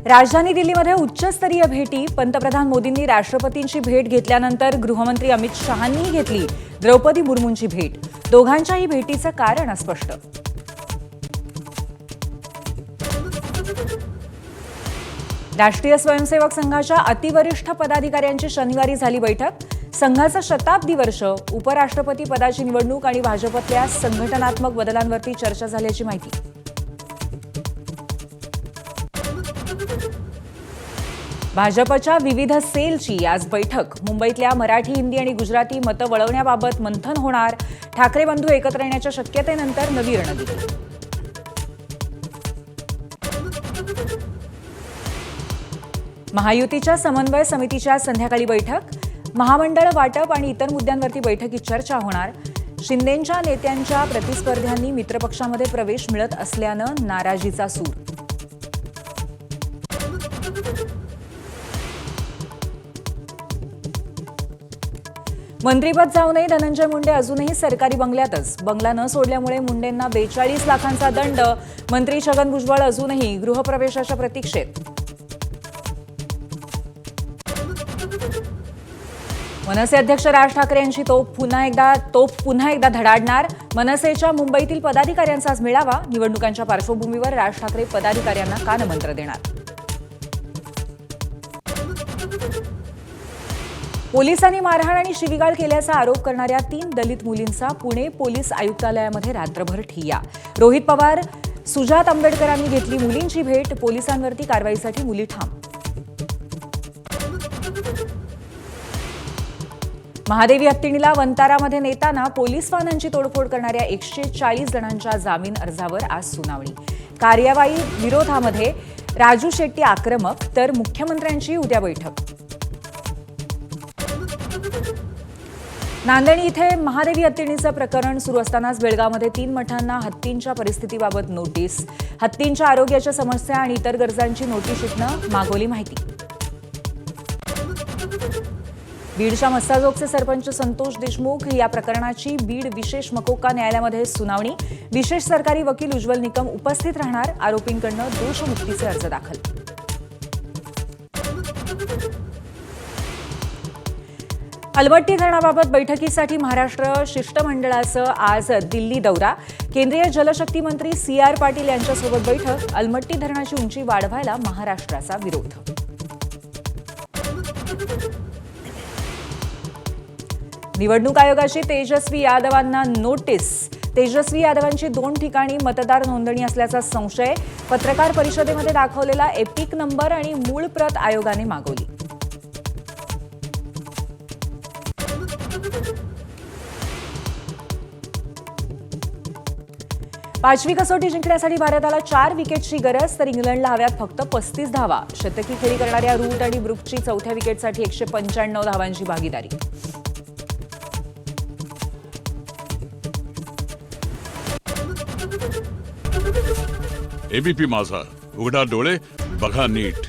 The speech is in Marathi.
राजधानी दिल्लीमध्ये उच्चस्तरीय भेटी. पंतप्रधान मोदींनी राष्ट्रपतींची भेट घेतल्यानंतर गृहमंत्री अमित शहांनी घेतली द्रौपदी मुर्मूंची भेट. दोघांच्याही भेटीचं कारण अस्पष्ट. राष्ट्रीय स्वयंसेवक संघाच्या अतिवरिष्ठ पदाधिकाऱ्यांची शनिवारी झाली बैठक. संघाचं शताब्दी वर्ष, उपराष्ट्रपती पदाची निवडणूक आणि भाजपतल्या संघटनात्मक बदलांवरती चर्चा झाल्याची माहिती. भाजपच्या विविध सेलची आज बैठक. मुंबईतल्या मराठी, हिंदी आणि गुजराती मतं वळवण्याबाबत मंथन होणार. ठाकरे बंधू एकत्र येण्याच्या शक्यतेनंतर नवी रणनीती. महायुतीच्या समन्वय समितीच्या संध्याकाळी बैठक. महामंडळ वाटप आणि इतर मुद्द्यांवरती बैठकीत चर्चा होणार. शिंदेंच्या नेत्यांच्या प्रतिस्पर्ध्यांनी मित्रपक्षामध्ये प्रवेश मिळत असल्यानं नाराजीचा सूर. मंत्रिपद जाऊ नये, धनंजय मुंडे अजूनही सरकारी बंगल्यातच. बंगला न सोडल्यामुळे मुंडेंना 42 लाखांचा दंड. मंत्री छगन भुजबळ अजूनही गृहप्रवेशाच्या प्रतीक्षेत. मनसे अध्यक्ष राज ठाकरे यांची तोफ पुन्हा एकदा धडाडणार. मनसेच्या मुंबईतील पदाधिकाऱ्यांचा आज मेळावा. निवडणुकांच्या पार्श्वभूमीवर राज ठाकरे पदाधिकाऱ्यांना कानमंत्र देणार. पोलिसांनी मारहाण आणि शिवीगाळ केल्याचा आरोप करणाऱ्या 3 दलित मुलींचा पुणे पोलीस आयुक्तालयामध्ये रात्रभर ठिय्या. रोहित पवार, सुजात आंबेडकरांनी घेतली मुलींची भेट. पोलिसांवरती कारवाईसाठी मुली ठाम. महादेवी हत्तीणीला वंतारामध्ये नेताना पोलीस वाहनांची तोडफोड करणाऱ्या 140 जणांच्या जामीन अर्जावर आज सुनावणी. कार्यवाही विरोधामध्ये राजू शेट्टी आक्रमक, तर मुख्यमंत्र्यांची उद्या बैठक. नांदेड इथे महादेवी हत्तीणीचं प्रकरण सुरू असतानाच बेळगावमध्ये 3 मठांना हत्तींच्या परिस्थितीबाबत नोटीस. हत्तींच्या आरोग्याच्या समस्या आणि इतर गरजांची नोटीशीतनं मागवली माहिती. बीडच्या मस्साजोगचे सरपंच संतोष देशमुख या प्रकरणाची बीड विशेष मकोका न्यायालयामध्ये सुनावणी. विशेष सरकारी वकील उज्ज्वल निकम उपस्थित राहणार. आरोपींकडून दोषमुक्तीचे अर्ज दाखल. अलमट्टी धरणाबाबत बैठकीसाठी महाराष्ट्र शिष्टमंडळाचं आज दिल्ली दौरा. केंद्रीय जलशक्ती मंत्री CR पाटील यांच्यासोबत बैठक. अलमट्टी धरणाची उंची वाढवायला महाराष्ट्राचा विरोध. निवडणूक आयोगाची तेजस्वी यादवांना नोटीस. तेजस्वी यादवांची 2 ठिकाणी मतदार नोंदणी असल्याचा संशय. पत्रकार परिषदेमध्ये दाखवलेला एपिक नंबर आणि मूळ प्रत आयोगाने मागवली. पाचवी कसोटी जिंकण्यासाठी भारताला 4 विकेटची गरज, तर इंग्लंडला हव्यात फक्त 35 धावा. शतकी खेळी करणाऱ्या रूट आणि ब्रुकची 4थ्या विकेटसाठी 195 धावांची भागीदारी. एबीपी माझा, उघडा डोळे बघा नीट.